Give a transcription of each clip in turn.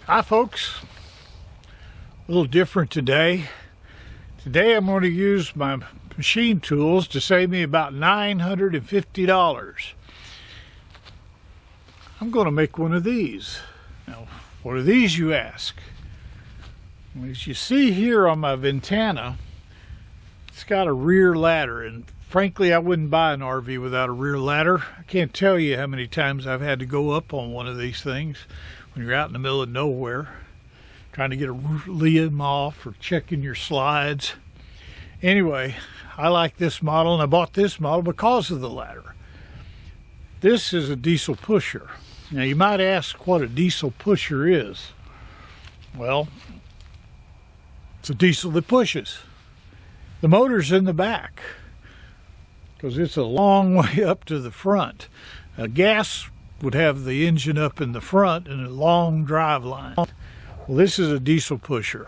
Hi folks, a little different today. Today I'm going to use my machine tools to save me about $950. I'm going to make one of these. Now, what are these, you ask? As you see here on my Ventana, it's got a rear ladder, and frankly I wouldn't buy an RV without a rear ladder. I can't tell you how many times I've had to go up on one of these things when you're out in the middle of nowhere trying to get a limb off or checking your slides. Anyway, I like this model, and I bought this model because of the ladder. This is a diesel pusher. Now you might ask what a diesel pusher is. Well, it's a diesel that pushes. The motor's in the back because it's a long way up to the front. A gas would have the engine up in the front and a long drive line. Well, this is a diesel pusher.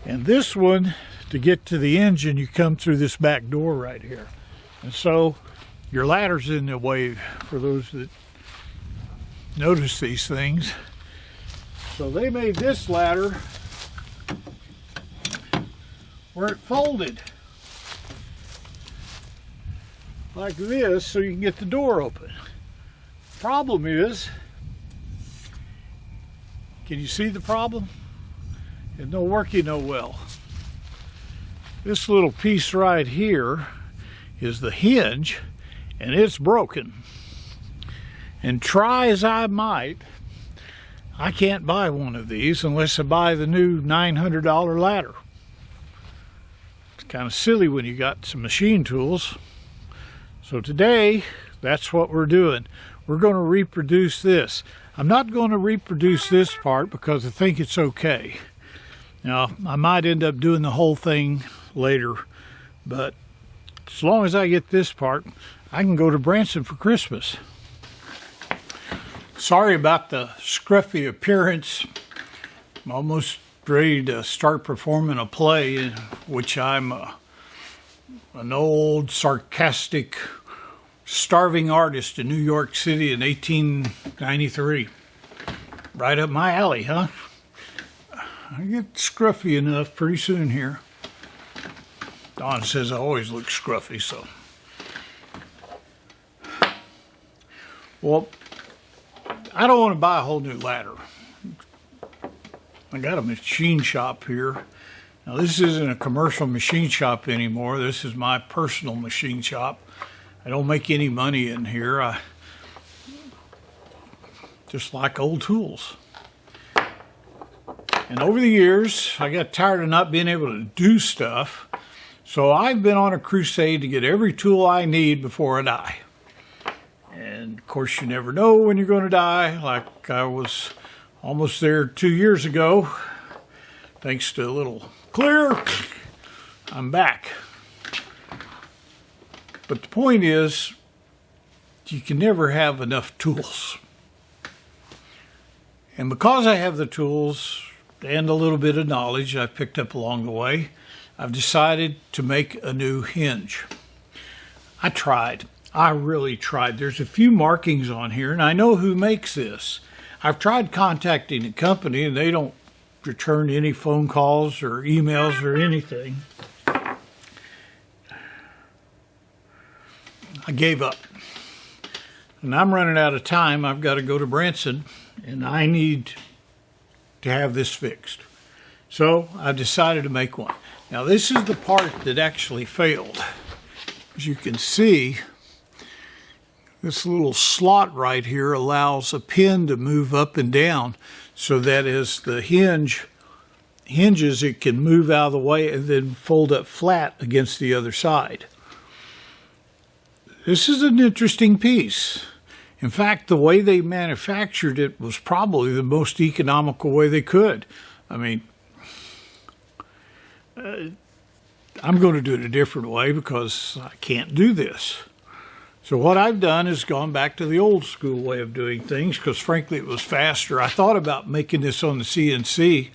And this one, to get to the engine, you come through this back door right here. And so your ladder's in the way for those that notice these things. So they made this ladder where it folded like this so you can get the door open. Problem is, can you see the problem? It's not working no well. This little piece right here is the hinge, and it's broken. And try as I might, I can't buy one of these unless I buy the new $900 ladder. It's kind of silly when you got some machine tools. So today, that's what we're doing. We're going to reproduce this. I'm not going to reproduce this part because I think it's okay. Now, I might end up doing the whole thing later, but as long as I get this part, I can go to Branson for Christmas. Sorry about the scruffy appearance. I'm almost ready to start performing a play in which I'm an old, sarcastic, starving artist in New York City in 1893. Right up my alley, huh? I get scruffy enough pretty soon here. Don says I always look scruffy, so. Well, I don't want to buy a whole new ladder. I got a machine shop here. Now this isn't a commercial machine shop anymore. This is my personal machine shop. I don't make any money in here. I just like old tools. And over the years, I got tired of not being able to do stuff. So I've been on a crusade to get every tool I need before I die. And of course, you never know when you're going to die. Like I was almost there 2 years ago. Thanks to a little clear, I'm back. But the point is, you can never have enough tools. And because I have the tools and a little bit of knowledge I picked up along the way, I've decided to make a new hinge. I really tried. There's a few markings on here, and I know who makes this. I've tried contacting the company, and they don't return any phone calls or emails or anything. I gave up. And I'm running out of time. I've got to go to Branson, and I need to have this fixed. So I decided to make one. Now this is the part that actually failed. As you can see, this little slot right here allows a pin to move up and down so that as the hinges, it can move out of the way and then fold up flat against the other side. This is an interesting piece. In fact, the way they manufactured it was probably the most economical way they could. I mean, I'm going to do it a different way because I can't do this. So what I've done is gone back to the old school way of doing things because frankly it was faster. I thought about making this on the CNC,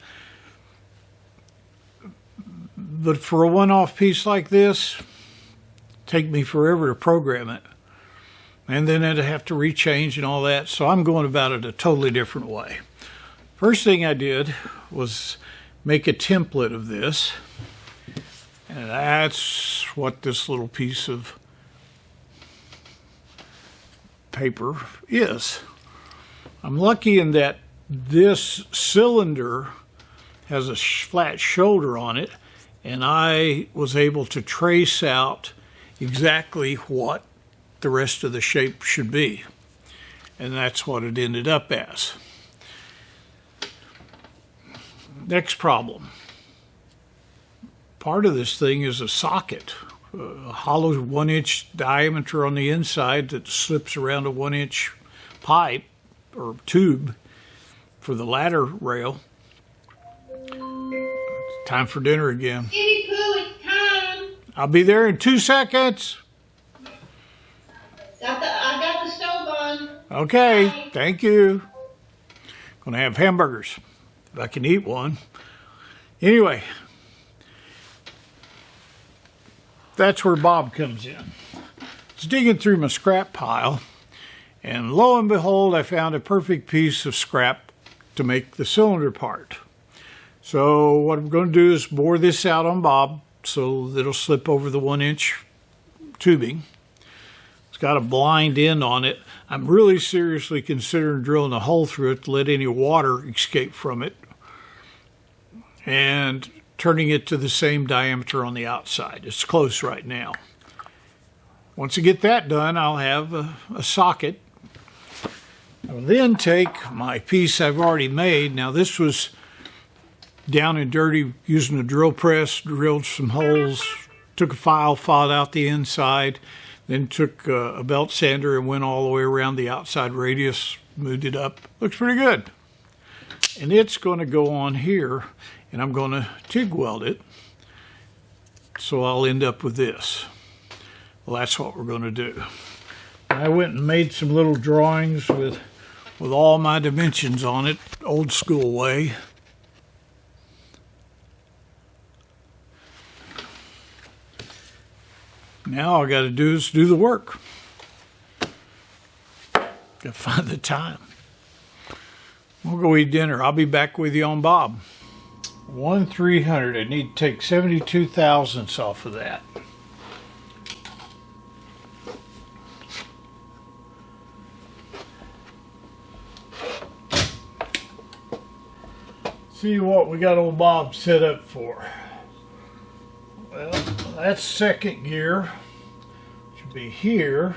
but for a one-off piece like this, it'd take me forever to program it. And then I'd have to rechange and all that. So I'm going about it a totally different way. First thing I did was make a template of this, and that's what this little piece of paper is. I'm lucky in that this cylinder has a flat shoulder on it, and I was able to trace out exactly what the rest of the shape should be, and that's what it ended up as. Next problem. Part of this thing is a socket, a hollow 1-inch diameter on the inside that slips around a 1-inch pipe or tube for the ladder rail. It's time for dinner again. Kitty Pooh, it's time. I'll be there in 2 seconds. I got the stove on. Okay, Bye. thank you. Gonna have hamburgers if I can eat one. Anyway, that's where Bob comes in. I was digging through my scrap pile, and lo and behold, I found a perfect piece of scrap to make the cylinder part. So what I'm going to do is bore this out on Bob so that it'll slip over the 1-inch tubing. It's got a blind end on it. I'm really seriously considering drilling a hole through it to let any water escape from it, and turning it to the same diameter on the outside. It's close right now. Once I get that done, I'll have a socket. I'll then take my piece I've already made. Now this was down and dirty using a drill press, drilled some holes, took a file, filed out the inside, then took a belt sander and went all the way around the outside radius, moved it up. Looks pretty good. And it's going to go on here, and I'm going to TIG weld it, so I'll end up with this. Well, that's what we're going to do. I went and made some little drawings with all my dimensions on it, old school way. Now all I got to do is do the work. Got to find the time. We'll go eat dinner. I'll be back with you on Bob. 1/300. I need to take 72 thousandths off of that. See what we got old Bob set up for. Well, that's second gear. Should be here.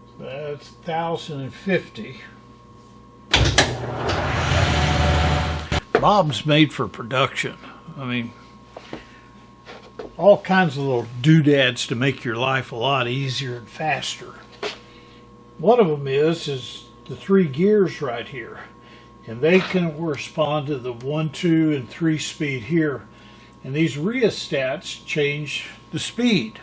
So that's 1,050. Bob's made for production. I mean, all kinds of little doodads to make your life a lot easier and faster. One of them is the 3 gears right here, and they can correspond to the 1, 2, and 3 speed here. And these rheostats change the speed.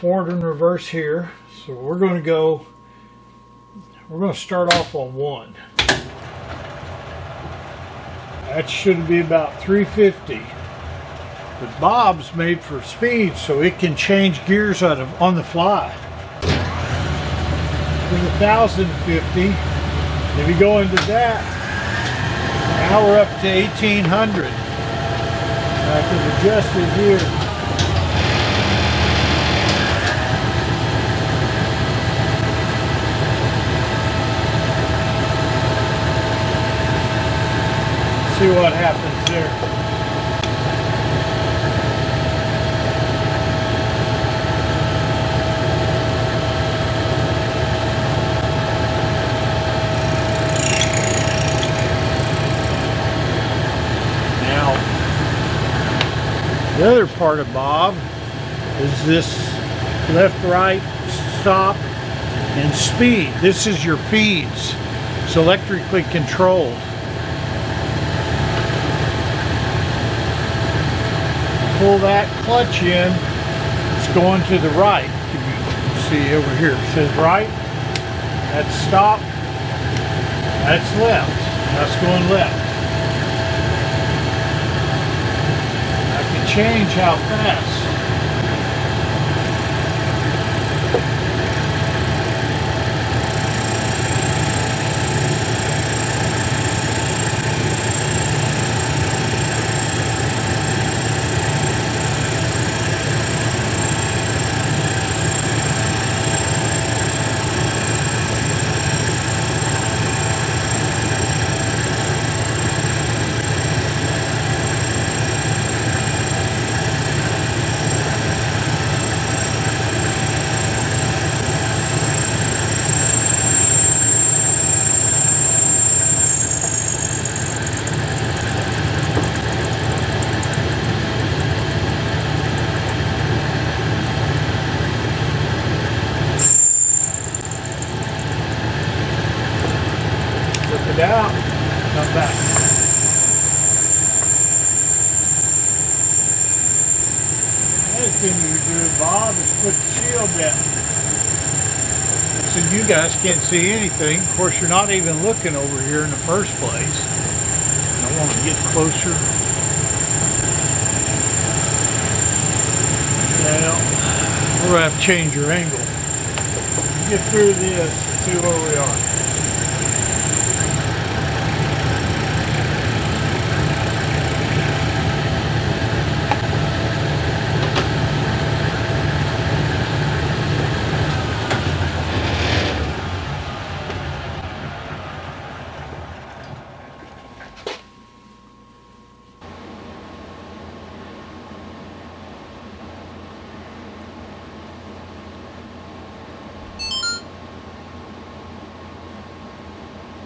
Forward and reverse here. So we're going to start off on 1. That should be about 350. But Bob's made for speed, so it can change gears on the fly. With 1,050, if you go into that, now we're up to 1,800. I can adjust it here. See what happens there. Now, the other part of Bob is this left, right, stop, and speed. This is your feeds. It's electrically controlled. Pull that clutch in, it's going to the right. You can see over here, it says right, that's stop, that's left, that's going left. I can change how fast. find out. Come back. Another thing you do, Bob, is put the shield down. So you guys can't see anything. Of course, you're not even looking over here in the first place. I want to get closer. Well, we're going to have to change your angle. Get through this and see where we are.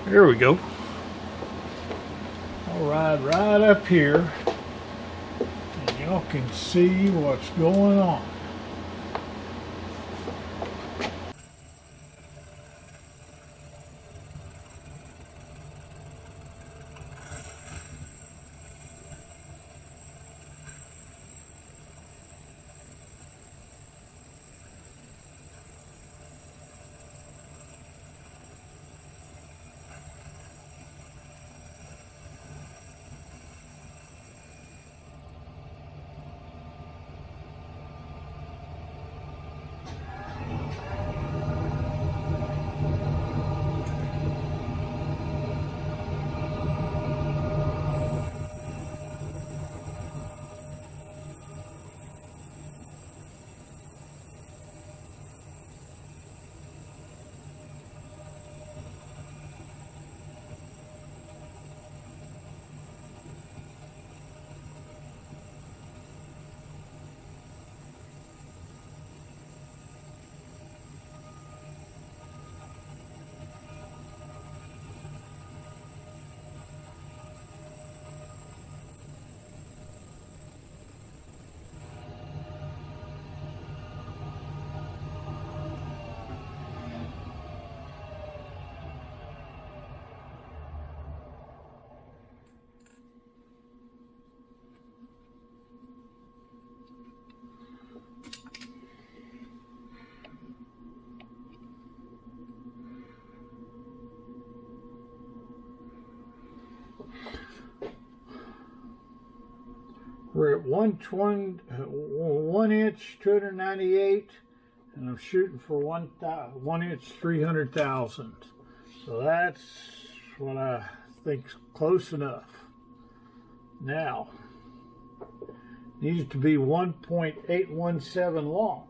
There we go. I'll ride right up here and y'all can see what's going on. We're at 1 inch, 298, and I'm shooting for 1 inch, 300,000. So that's what I think's close enough. Now, needs to be 1.817 long.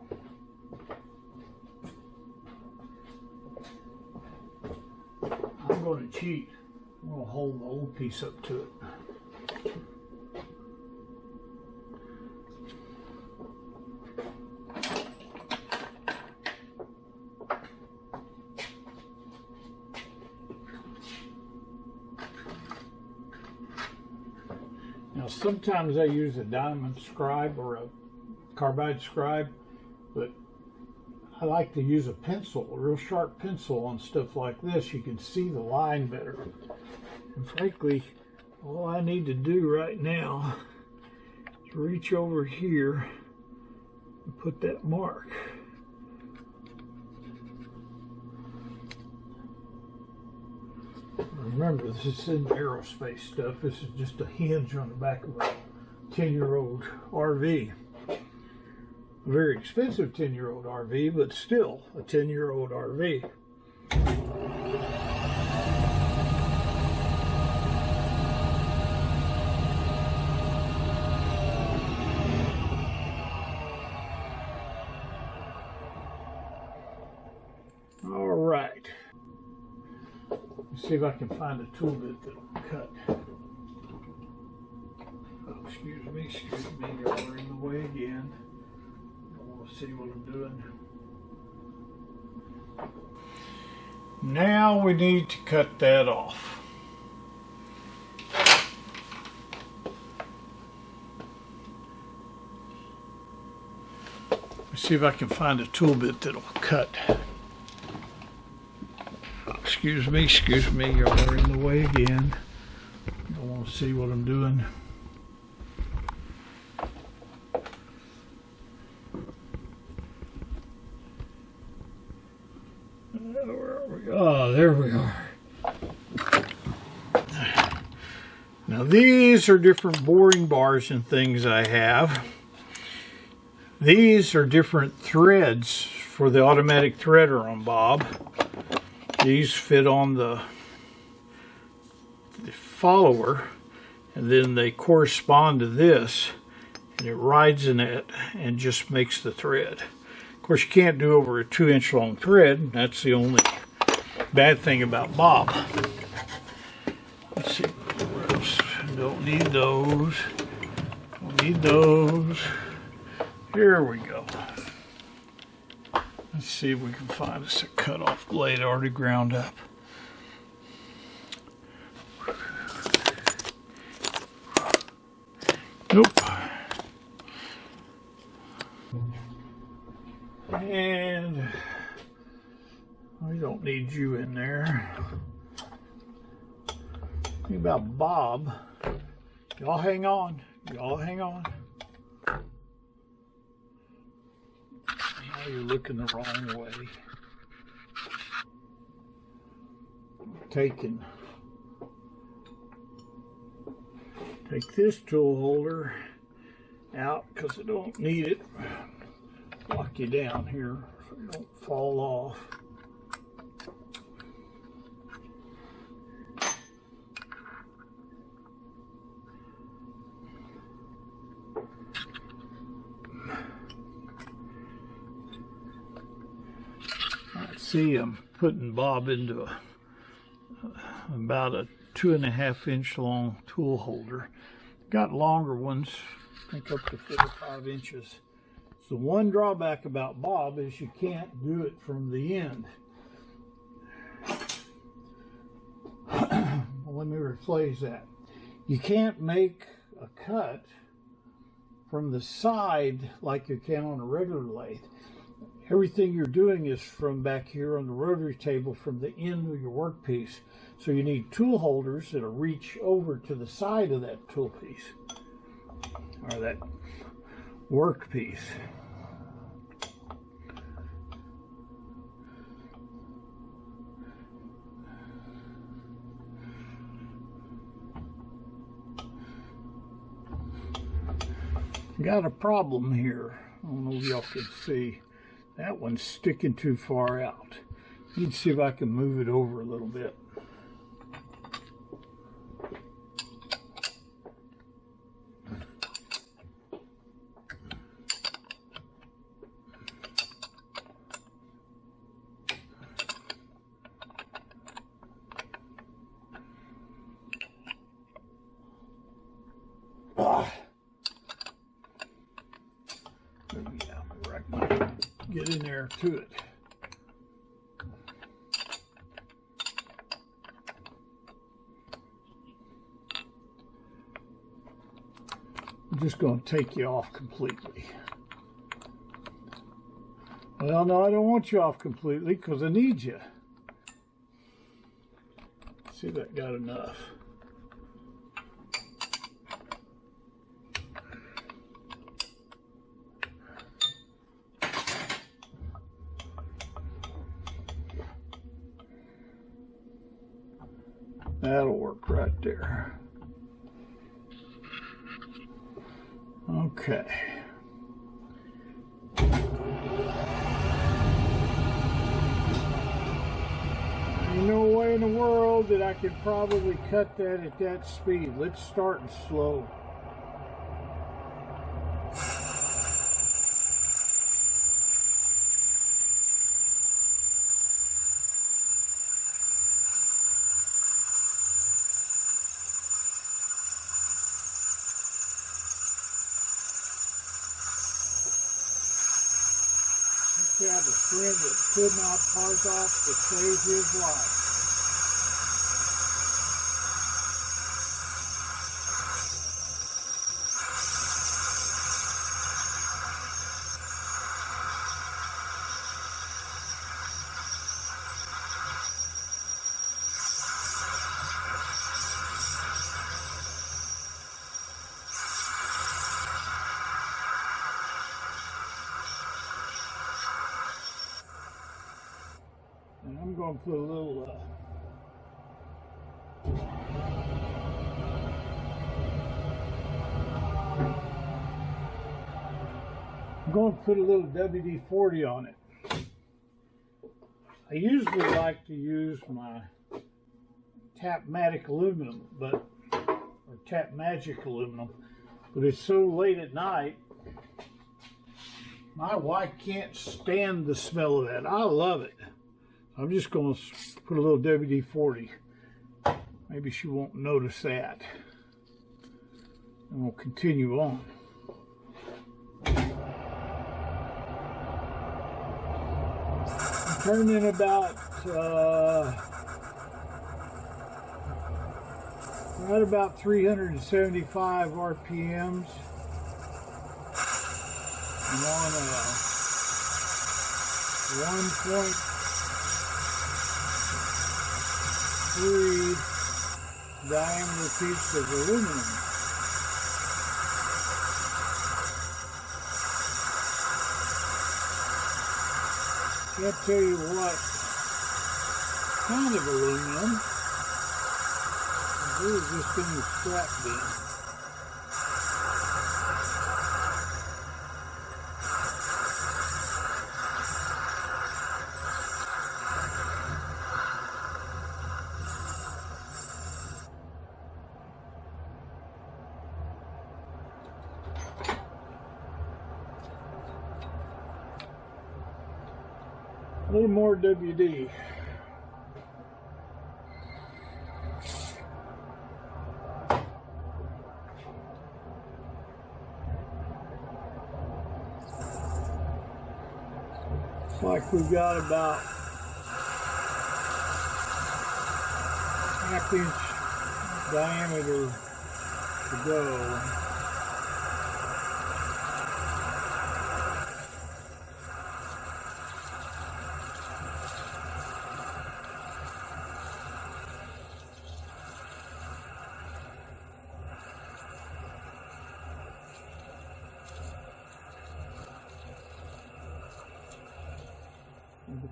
I'm going to cheat. I'm going to hold the old piece up to it. Now sometimes I use a diamond scribe or a carbide scribe, but I like to use a pencil, a real sharp pencil on stuff like this. You can see the line better. And frankly, all I need to do right now is reach over here and put that mark. Remember, this is in aerospace stuff. This is just a hinge on the back of a 10-year-old RV. A very expensive 10-year-old RV, but still a 10-year-old RV. All right. Let's see if I can find a tool bit that'll cut. Oh, excuse me, y'all are in the way again. I want to see what I'm doing. Now we need to cut that off. Let's see if I can find a tool bit that'll cut. Oh, excuse excuse me, y'all are in the way again. I want to see what I'm doing. Where are we? Oh, there we are. Now these are different boring bars and things I have. These are different threads for the automatic threader on Bob. These fit on the follower, and then they correspond to this, and it rides in it and just makes the thread. Of course, you can't do over a 2-inch long thread. That's the only bad thing about Bob. Let's see. Don't need those. Don't need those. Here we go. Let's see if we can find us a cut-off blade already ground up. Nope. And we don't need you in there. Think about Bob. Y'all hang on. Y'all hang on. Now you're looking the wrong way. Take this tool holder out because I don't need it. Lock you down here so you don't fall off. See, I'm putting Bob into about a 2.5-inch long tool holder. Got longer ones, I think up to 4 or 5 inches. So one drawback about Bob is you can't do it from the end. Well, let me rephrase that. You can't make a cut from the side like you can on a regular lathe. Everything you're doing is from back here on the rotary table from the end of your workpiece. So you need tool holders that'll reach over to the side of that tool piece, or that workpiece. Got a problem here. I don't know if y'all can see. That one's sticking too far out. Let's see if I can move it over a little bit. Get in there to it. I'm just going to take you off completely. Well, no, I don't want you off completely because I need you. See if that got enough. That'll work right there. Okay. There's no way in the world that I could probably cut that at that speed. Let's start slow. He had a friend that could not part off to save his life. I'm going to put a little WD-40 on it. I usually like to use my Tap-Matic aluminum, or Tap-Magic aluminum, but it's so late at night, my wife can't stand the smell of that. I love it. I'm just going to put a little WD-40. Maybe she won't notice that. And we'll continue on. I'm turning about right about 375 RPMs. I'm on a 1.3 diameter piece of aluminum. Can't tell you what kind of aluminum. It was just in the scrap bin. A little more WD. Looks like we've got about half-inch diameter to go.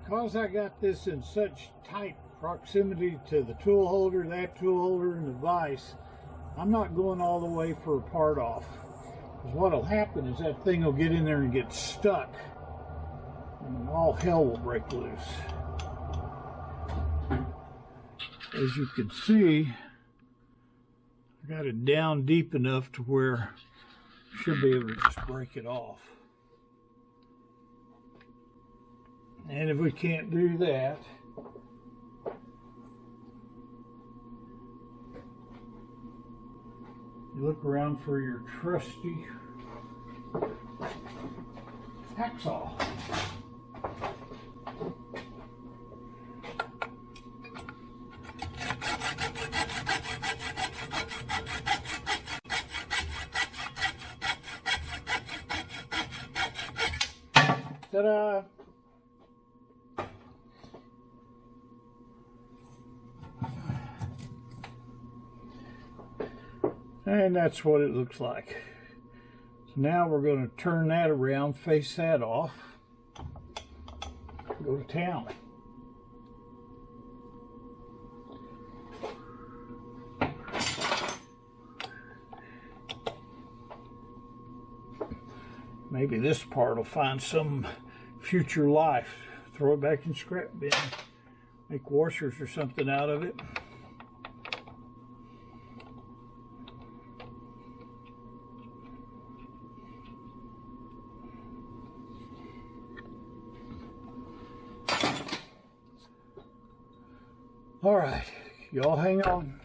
Because I got this in such tight proximity to the tool holder, that tool holder, and the vise, I'm not going all the way for a part off. Because what will happen is that thing will get in there and get stuck, and all hell will break loose. As you can see, I got it down deep enough to where I should be able to just break it off. And if we can't do that, you look around for your trusty hacksaw. Ta-da! And that's what it looks like. So now we're going to turn that around, face that off, go to town. Maybe this part will find some future life. Throw it back in scrap bin, make washers or something out of it. All right, y'all hang on.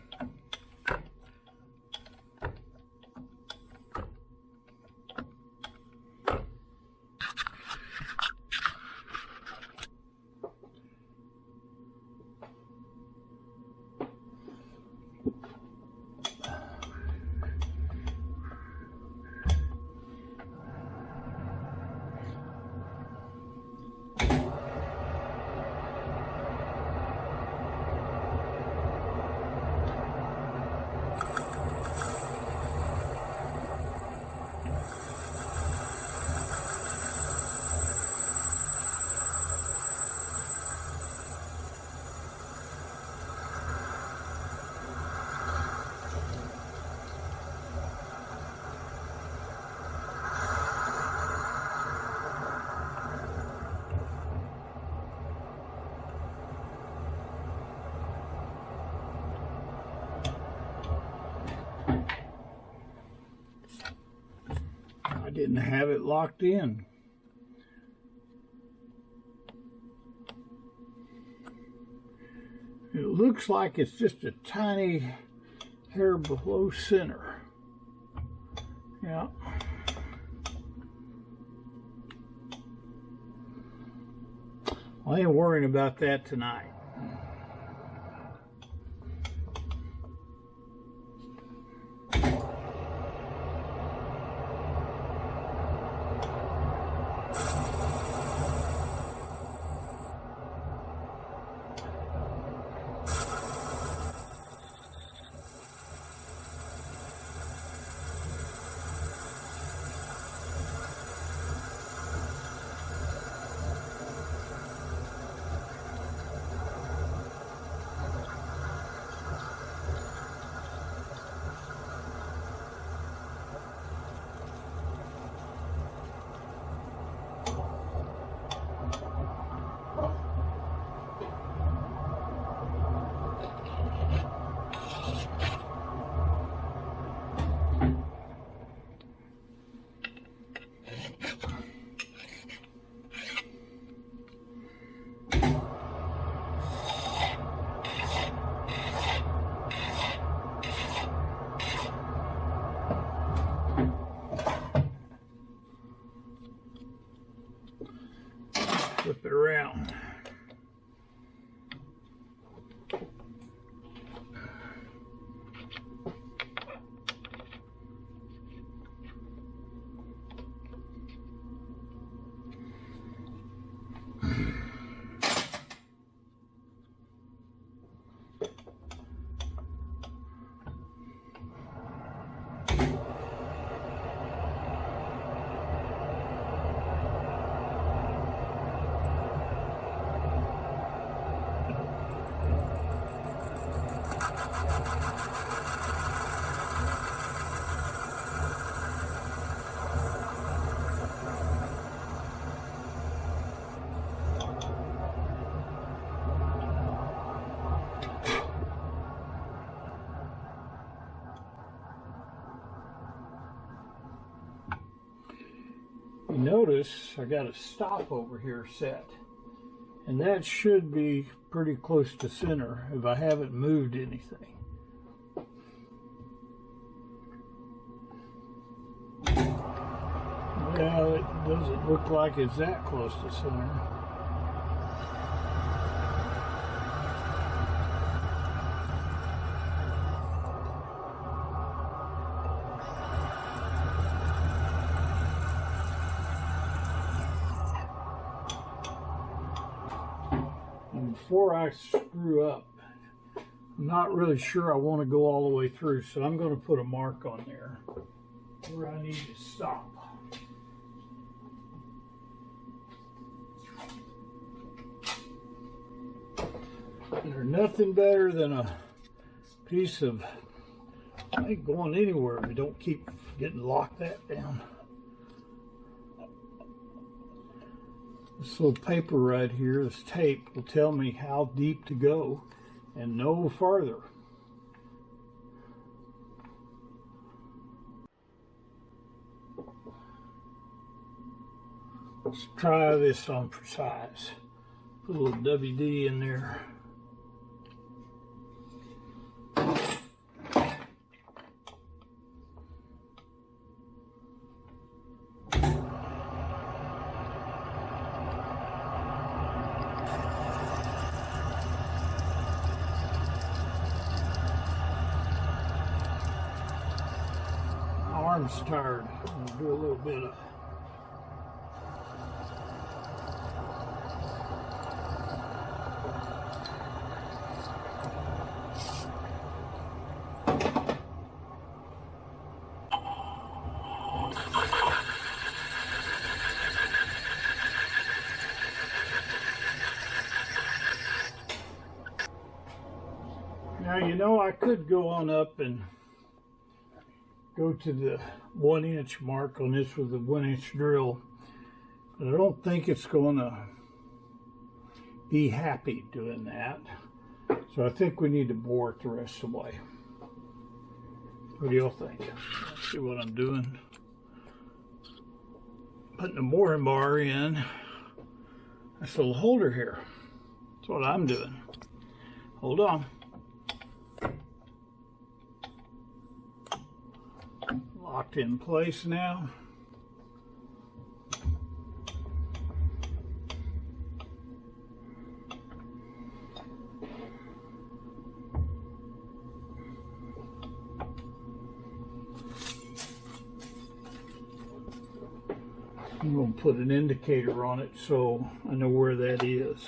didn't have it locked in. It looks like it's just a tiny hair below center. Yeah. I ain't worrying about that tonight. Flip it around. You notice I got a stop over here set, and that should be pretty close to center if I haven't moved anything. Well, it doesn't look like it's that close to center. Before I screw up, I'm not really sure I want to go all the way through, so I'm going to put a mark on there where I need to stop. And there's nothing better than a piece of, I ain't going anywhere if you don't keep getting locked that down. This little paper right here, this tape, will tell me how deep to go and no farther. Let's try this on for size. Put a little WD in there. Arm's tired. I'm gonna do a little bit of now, you know, I could go on up and go to the 1 inch mark on this with a 1 inch drill, but I don't think it's going to be happy doing that. So I think we need to bore it the rest of the way. What do y'all think? Let's see what I'm doing. putting the mooring bar in this little holder here. That's what I'm doing. Hold on. Locked in place now. I'm going to put an indicator on it so I know where that is.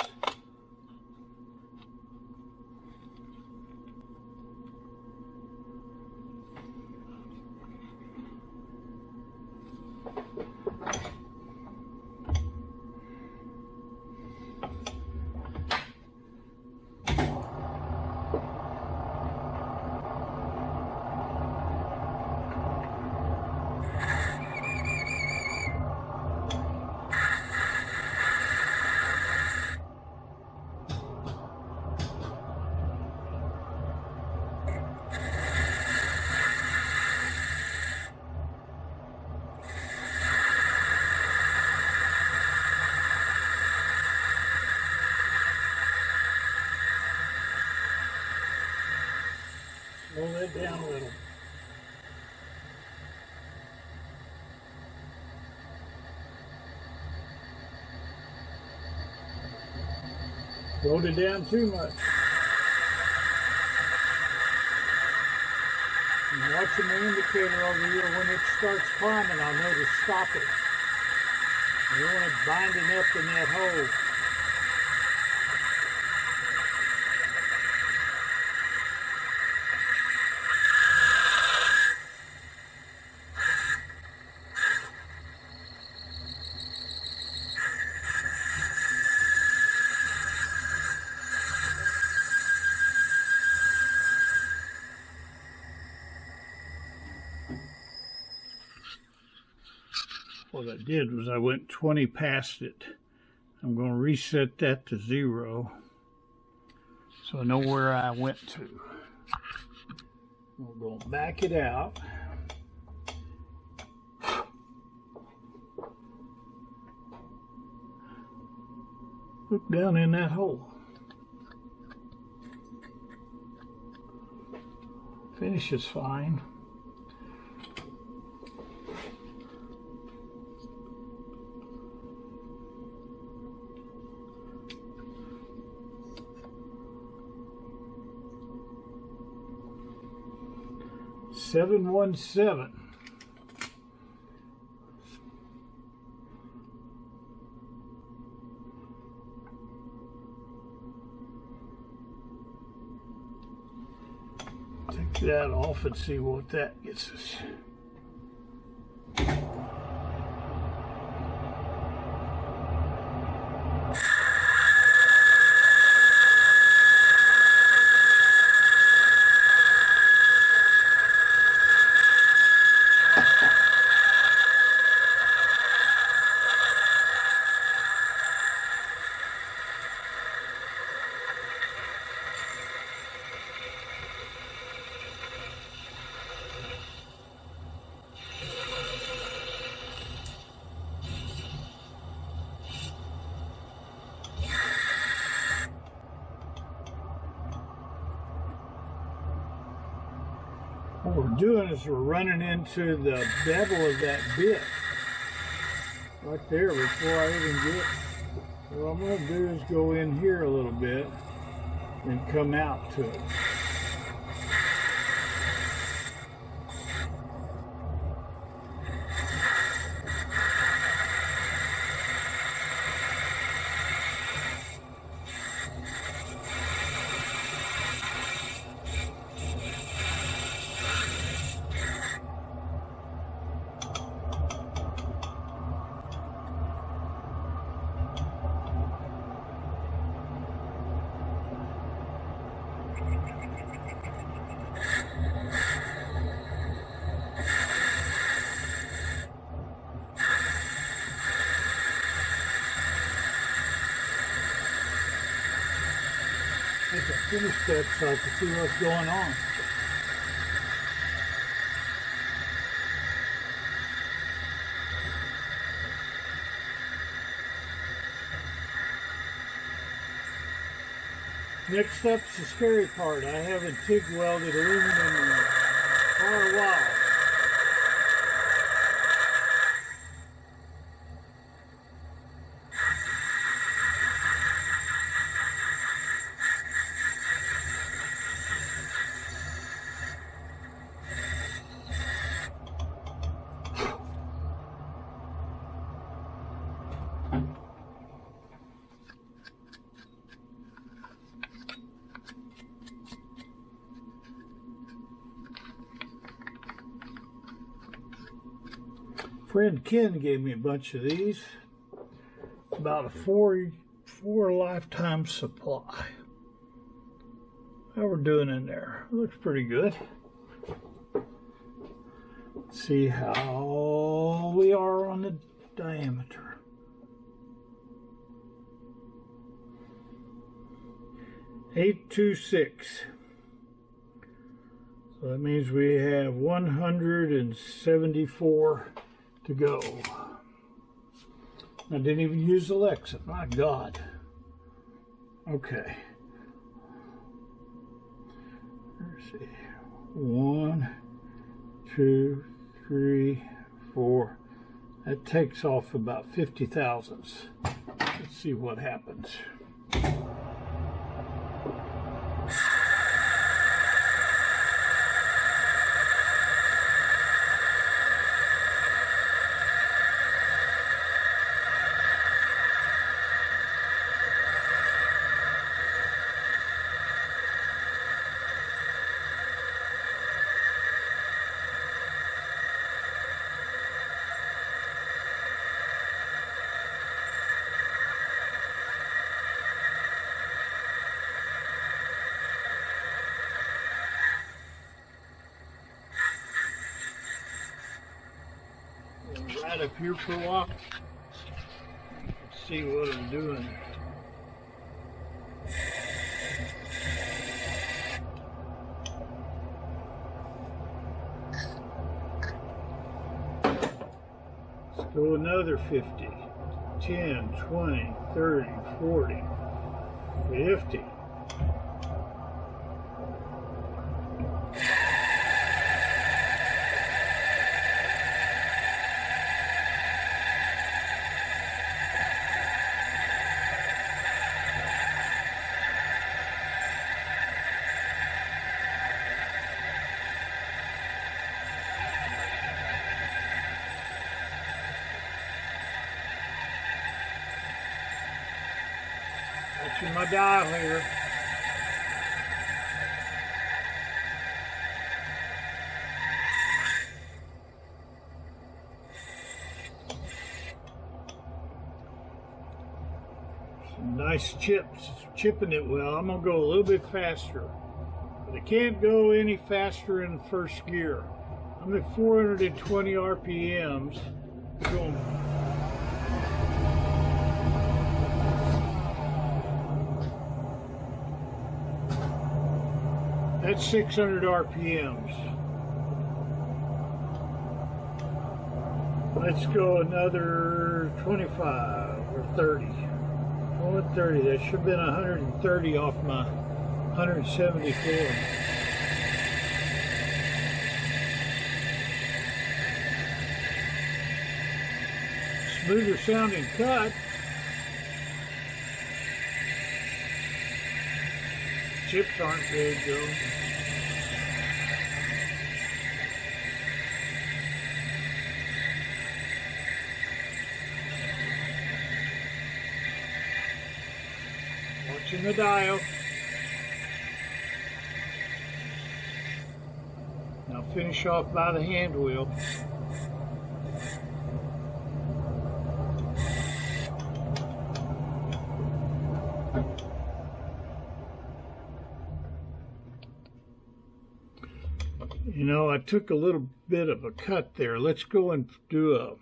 Slow that down a little. Slowed it down too much. I'm watching the indicator over here. When it starts climbing, I'll know to stop it. I don't want it binding up in that hole. What I did was I went 20 past it. I'm going to reset that to 0 so I know where I went to. We're going to back it out. Look down in that hole. Finish is fine. $717. Take that off and see what that gets us. What we're doing is we're running into the bevel of that bit right there before I even get. What I'm going to do is go in here a little bit and come out to it. I can finish that so I can see what's going on. Next up's the scary part. I haven't TIG welded aluminum in quite a while. Friend Ken gave me a bunch of these. About a four lifetime supply. How we're doing in there? Looks pretty good. Let's see how we are on the diameter. .826. So that means we have 174 to go. I didn't even use Alexa. My God. Okay. Let's see. 1, 2, 3, 4. That takes off about 50 thousandths. Let's see what happens. Right up here for a while. Let's see what I'm doing. Let's go another 50. 10, 20, 30, 40, 50. Watching my dial here. Some nice chips, chipping it well. I'm gonna go a little bit faster, but I can't go any faster in first gear. I'm at 420 RPMs. Going. That's 600 RPMs. Let's go another 25 or 30. Oh, 30. That should have been 130 off my 174. Smoother sounding cut. Chips aren't good though. Watching the dial. Now finish off by the hand wheel. You know, I took a little bit of a cut there. Let's go and do a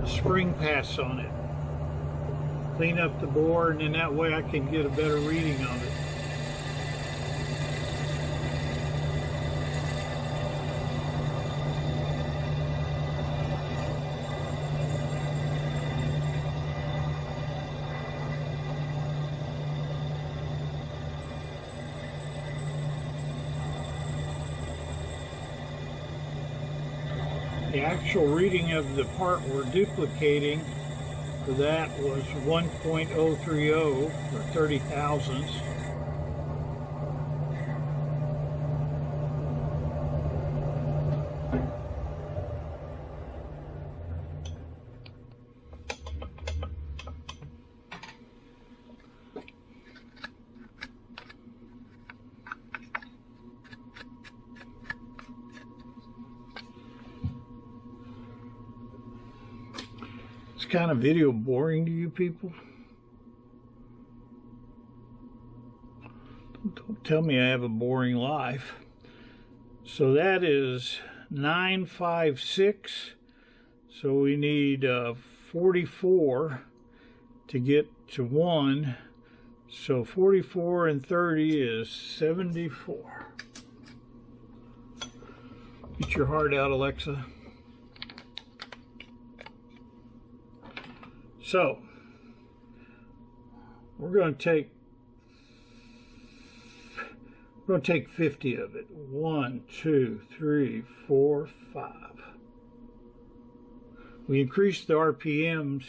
spring pass on it. Clean up the bore, and then that way I can get a better reading on it. The actual reading of the part we're duplicating for that was 1.030 or 30 thousandths. Kind of video boring to you people? Don't tell me I have a boring life. So that is 956. So we need 44 to get to 1. So 44 and 30 is 74. Get your heart out, Alexa. So, we're going to take 50 of it. 1, 2, 3, 4, 5. We increased the RPMs.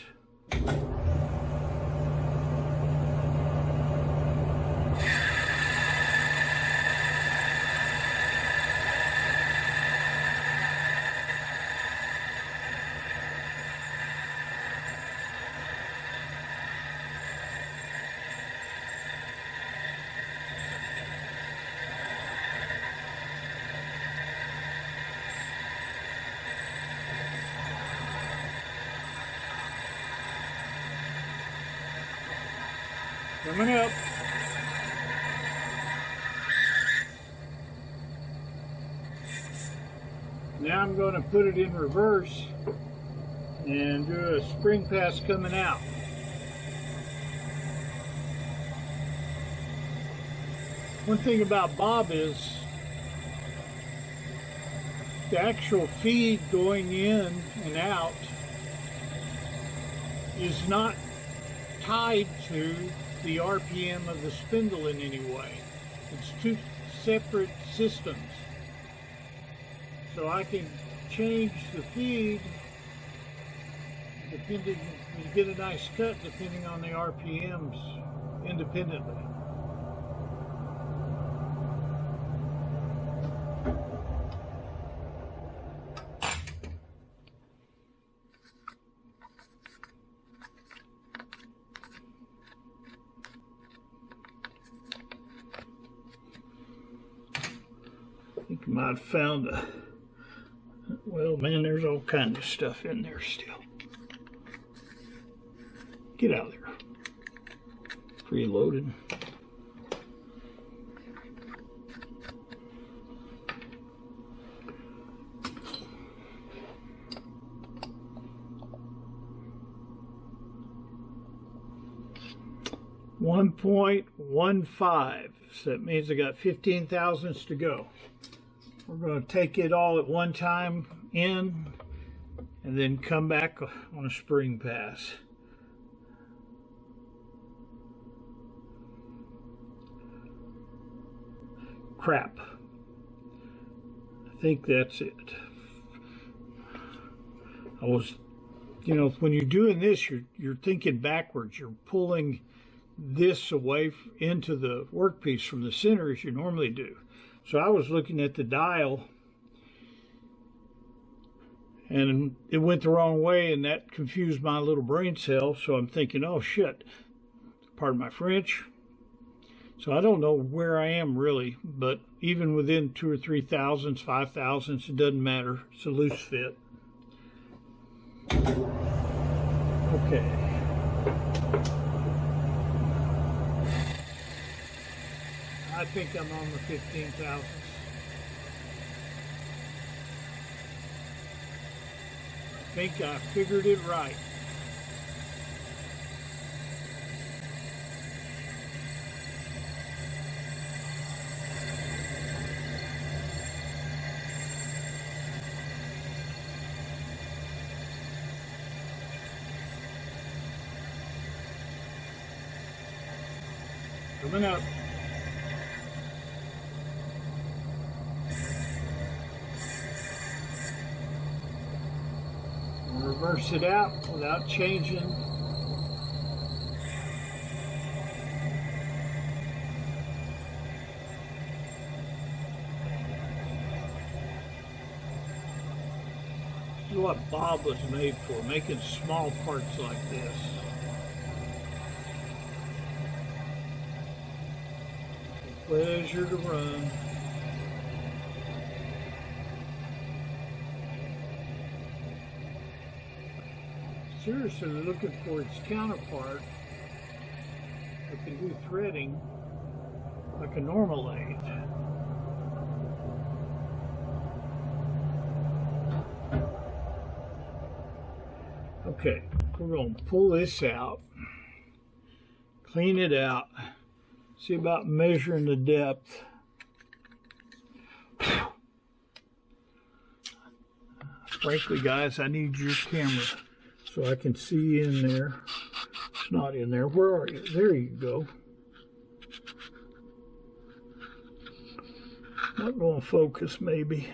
Coming up. Now I'm going to put it in reverse and do a spring pass coming out. One thing about Bob is the actual feed going in and out is not tied to the RPM of the spindle in any way. It's two separate systems. So I can change the feed depending, you get a nice cut depending on the RPMs independently. I think I might have found a, well, man, there's all kinds of stuff in there still. Get out of there. Preloaded. .15, so that means I got 15 thousandths to go. We're going to take it all at one time in and then come back on a spring pass. Crap. I think that's it. I was, you know, when you're doing this, you're thinking backwards. You're pulling this away into the workpiece from the center as you normally do. So I was looking at the dial and it went the wrong way, and that confused my little brain cell. So I'm thinking, oh shit, pardon my French. So I don't know where I am really, but even within 2 or 3 thousandths, 5 thousandths, it doesn't matter. It's a loose fit. Okay. I think I'm on the 15 thousandths. I think I figured it right. Coming up. reverse it out without changing. This is what Bob was made for, making small parts like this. Pleasure to run. Seriously looking for its counterpart that can do threading like a normal lathe. Okay, we're going to pull this out, clean it out, see about measuring the depth. Frankly, guys, I need your camera so I can see in there. It's not in there. Where are you? There you go. Not going to focus, maybe.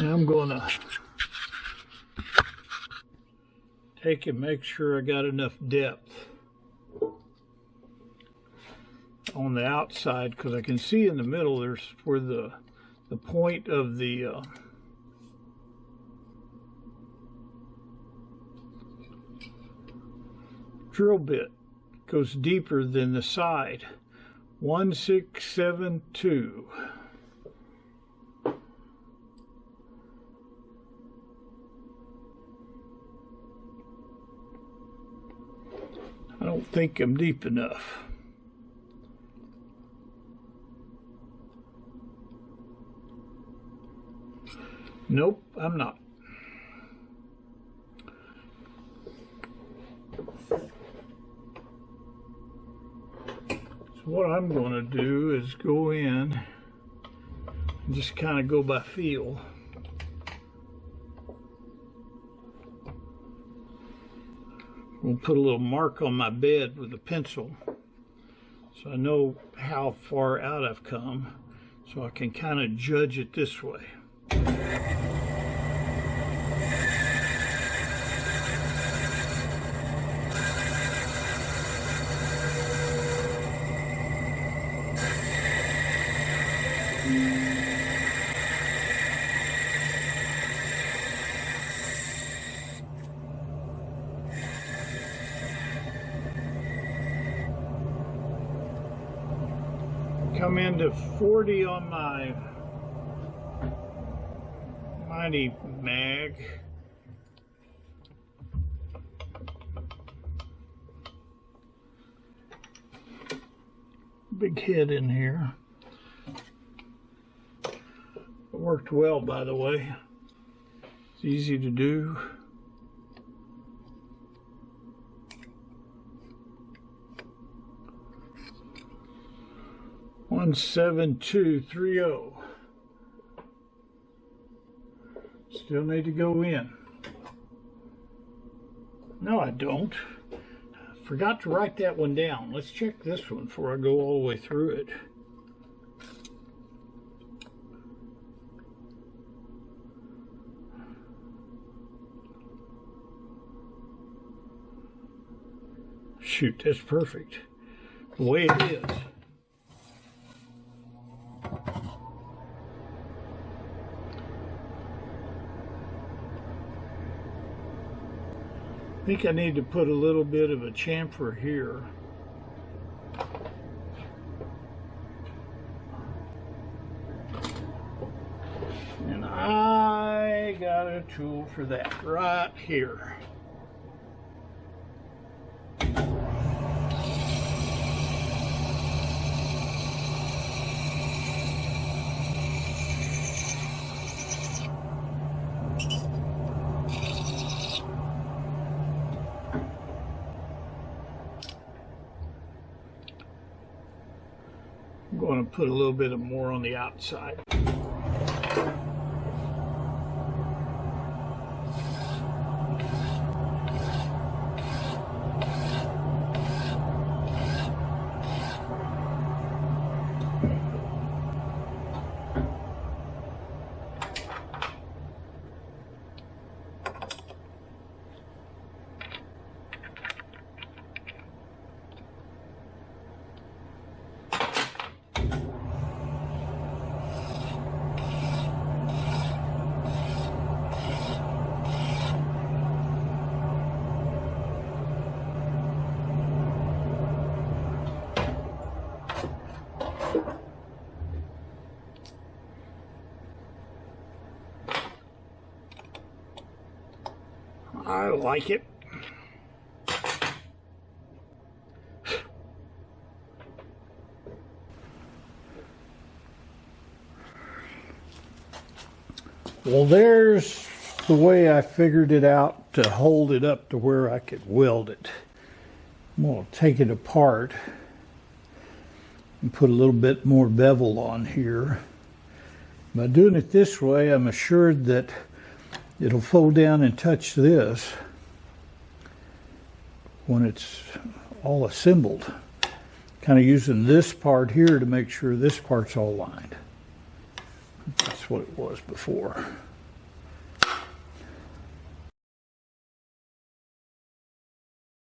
Now I'm going to take and make sure I got enough depth on the outside, because I can see in the middle there's where the point of the drill bit goes deeper than the side. 1672. I don't think I'm deep enough. Nope, I'm not. So what I'm going to do is go in and just kind of go by feel. We'll put a little mark on my bed with a pencil so I know how far out I've come, so I can kind of judge it this way. Come into 40 on my mighty mag. Big head in here. It worked well, by the way. It's easy to do. One 7230. Still need to go in. No, I don't. Forgot to write that one down. Let's check this one before I go all the way through it. Shoot, that's perfect. The way it is. I think I need to put a little bit of a chamfer here. And I got a tool for that right here. I'm going to put a little bit more on the outside. I like it. Well, there's the way I figured it out to hold it up to where I could weld it. I'm going to take it apart and put a little bit more bevel on here. By doing it this way, I'm assured that it'll fold down and touch this when it's all assembled. Kind of using this part here to make sure this part's all lined. That's what it was before.